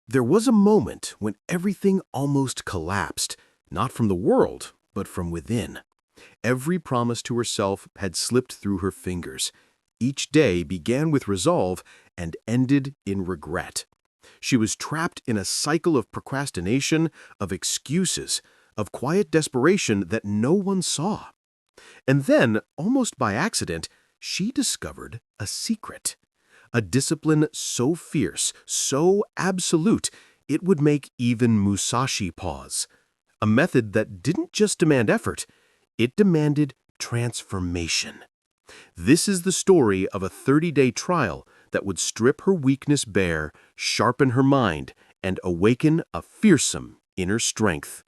There was a moment when everything almost collapsed, not from the world, but from within. Every promise to herself had slipped through her fingers. Each day began with resolve and ended in regret. She was trapped in a cycle of procrastination, of excuses, of quiet desperation that no one saw. And then, almost by accident, she discovered a secret. A discipline so fierce, so absolute, it would make even Musashi pause. A method that didn't just demand effort, it demanded transformation. This is the story of a 30-day trial that would strip her weakness bare, sharpen her mind, and awaken a fearsome inner strength.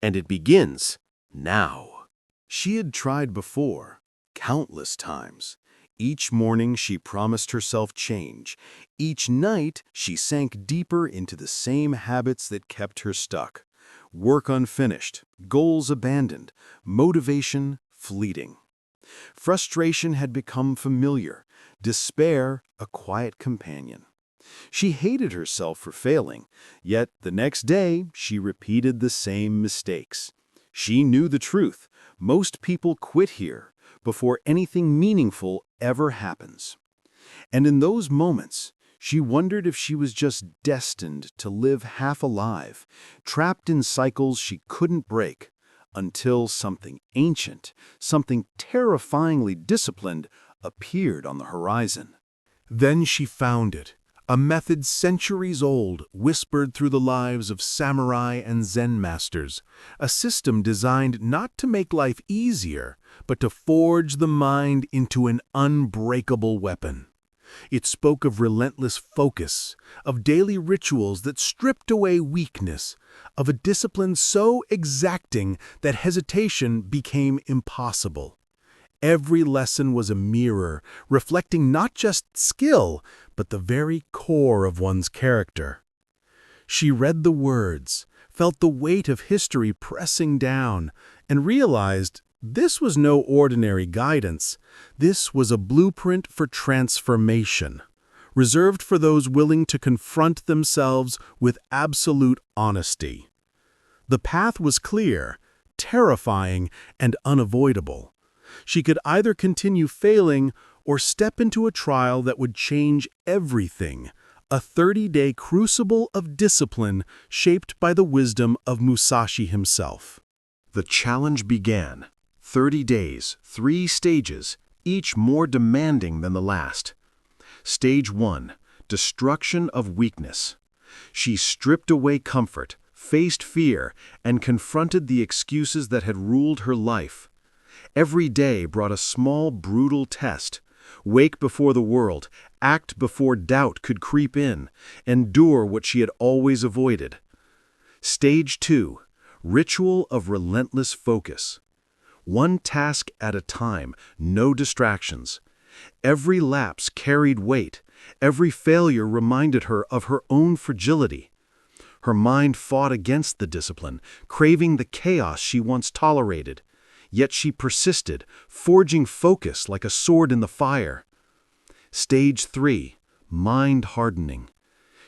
And it begins now. She had tried before, countless times. Each morning she promised herself change. Each night she sank deeper into the same habits that kept her stuck. Work unfinished, goals abandoned, motivation fleeting. Frustration had become familiar, despair a quiet companion. She hated herself for failing, yet the next day she repeated the same mistakes. She knew the truth. Most people quit here before anything meaningful ever happens. And in those moments, she wondered if she was just destined to live half alive, trapped in cycles she couldn't break, until something ancient, something terrifyingly disciplined, appeared on the horizon. Then she found it, a method centuries old, whispered through the lives of samurai and Zen masters, a system designed not to make life easier, but to forge the mind into an unbreakable weapon. It spoke of relentless focus, of daily rituals that stripped away weakness, of a discipline so exacting that hesitation became impossible. Every lesson was a mirror, reflecting not just skill, but the very core of one's character. She read the words, felt the weight of history pressing down, and realized this was no ordinary guidance. This was a blueprint for transformation, reserved for those willing to confront themselves with absolute honesty. The path was clear, terrifying, and unavoidable. She could either continue failing or step into a trial that would change everything, a 30-day crucible of discipline shaped by the wisdom of Musashi himself. The challenge began. 30 days, 3 stages, each more demanding than the last. Stage 1, destruction of weakness. She stripped away comfort, faced fear, and confronted the excuses that had ruled her life. Every day brought a small, brutal test. Wake before the world, act before doubt could creep in, endure what she had always avoided. Stage 2, ritual of relentless focus. One task at a time, no distractions. Every lapse carried weight. Every failure reminded her of her own fragility. Her mind fought against the discipline, craving the chaos she once tolerated. Yet she persisted, forging focus like a sword in the fire. Stage 3, mind hardening.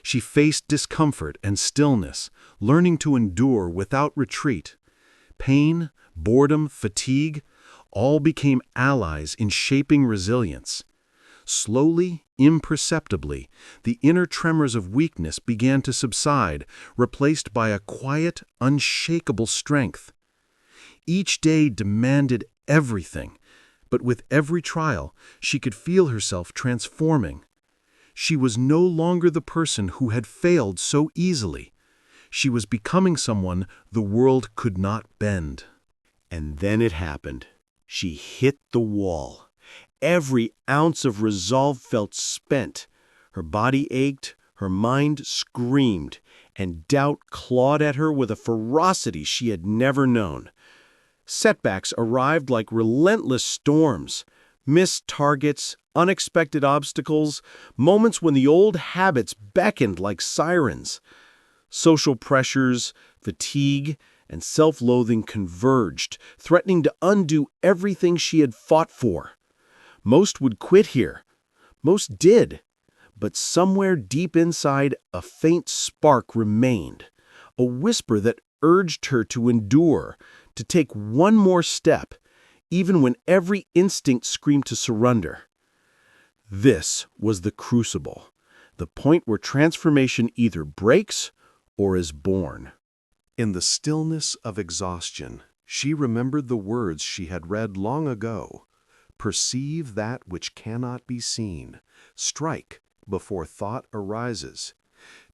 She faced discomfort and stillness, learning to endure without retreat. Pain, boredom, fatigue, all became allies in shaping resilience. Slowly, imperceptibly, the inner tremors of weakness began to subside, replaced by a quiet, unshakable strength. Each day demanded everything, but with every trial, she could feel herself transforming. She was no longer the person who had failed so easily. She was becoming someone the world could not bend. And then it happened. She hit the wall. Every ounce of resolve felt spent. Her body ached, her mind screamed, and doubt clawed at her with a ferocity she had never known. Setbacks arrived like relentless storms. Missed targets, unexpected obstacles, moments when the old habits beckoned like sirens. Social pressures, fatigue, and self-loathing converged, threatening to undo everything she had fought for. Most would quit here. Most did. But somewhere deep inside, a faint spark remained, a whisper that urged her to endure, to take one more step, even when every instinct screamed to surrender. This was the crucible, the point where transformation either breaks or is born. In the stillness of exhaustion, she remembered the words she had read long ago. Perceive that which cannot be seen. Strike before thought arises.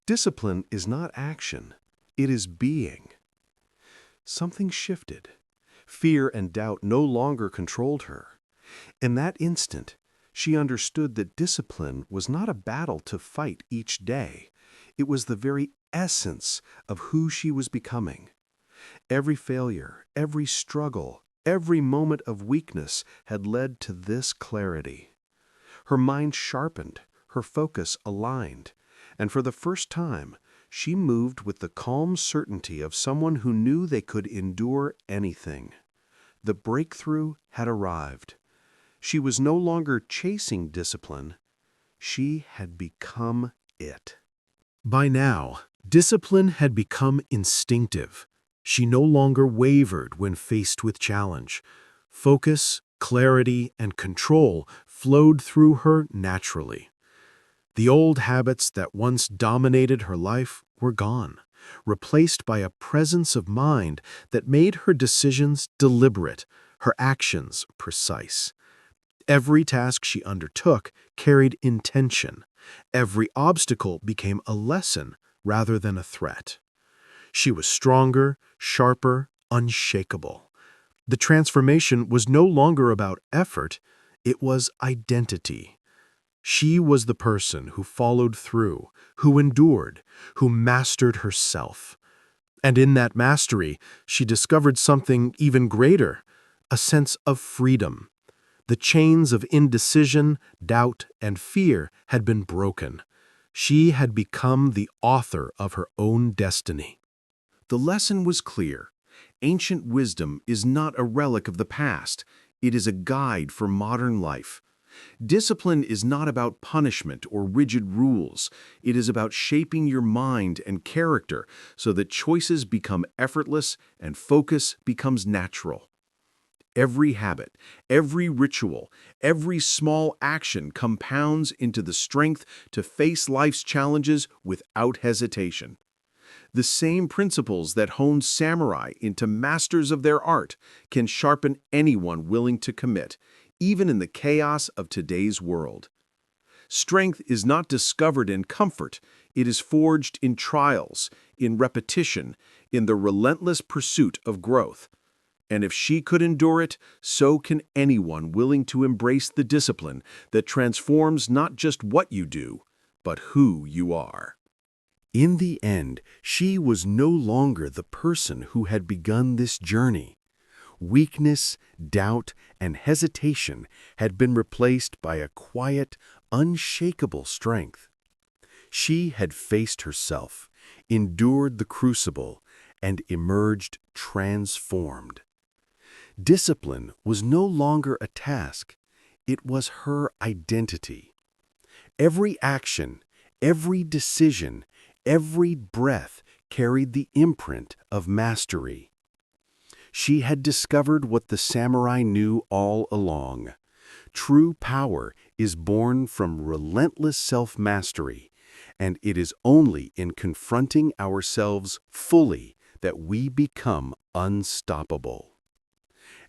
Discipline is not action, it is being. Something shifted. Fear and doubt no longer controlled her. In that instant, she understood that discipline was not a battle to fight each day. It was the very essence of who she was becoming. Every failure, every struggle, every moment of weakness had led to this clarity. Her mind sharpened, her focus aligned, and for the first time, she moved with the calm certainty of someone who knew they could endure anything. The breakthrough had arrived. She was no longer chasing discipline. She had become it. By now, discipline had become instinctive. She no longer wavered when faced with challenge. Focus, clarity, and control flowed through her naturally. The old habits that once dominated her life were gone, replaced by a presence of mind that made her decisions deliberate, her actions precise. Every task she undertook carried intention. Every obstacle became a lesson rather than a threat. She was stronger, sharper, unshakable. The transformation was no longer about effort, it was identity. She was the person who followed through, who endured, who mastered herself. And in that mastery, she discovered something even greater, a sense of freedom. The chains of indecision, doubt, and fear had been broken. She had become the author of her own destiny. The lesson was clear. Ancient wisdom is not a relic of the past. It is a guide for modern life. Discipline is not about punishment or rigid rules. It is about shaping your mind and character so that choices become effortless and focus becomes natural. Every habit, every ritual, every small action compounds into the strength to face life's challenges without hesitation. The same principles that honed samurai into masters of their art can sharpen anyone willing to commit, even in the chaos of today's world. Strength is not discovered in comfort, it is forged in trials, in repetition, in the relentless pursuit of growth. And if she could endure it, so can anyone willing to embrace the discipline that transforms not just what you do, but who you are. In the end, she was no longer the person who had begun this journey. Weakness, doubt, and hesitation had been replaced by a quiet, unshakable strength. She had faced herself, endured the crucible, and emerged transformed. Discipline was no longer a task, it was her identity. Every action, every decision, every breath carried the imprint of mastery. She had discovered what the samurai knew all along. True power is born from relentless self-mastery, and it is only in confronting ourselves fully that we become unstoppable.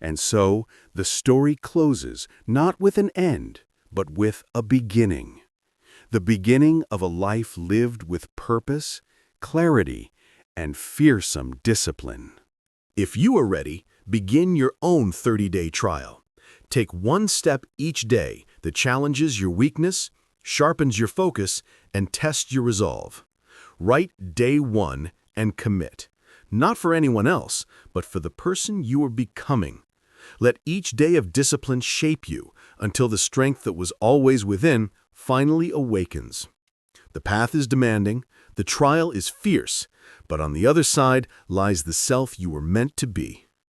And so, the story closes not with an end, but with a beginning. The beginning of a life lived with purpose, clarity, and fearsome discipline. If you are ready, begin your own 30-day trial. Take one step each day that challenges your weakness, sharpens your focus, and tests your resolve. Write day 1 and commit, not for anyone else, but for the person you are becoming. Let each day of discipline shape you until the strength that was always within finally awakens. The path is demanding, the trial is fierce, but on the other side lies the self you were meant to be.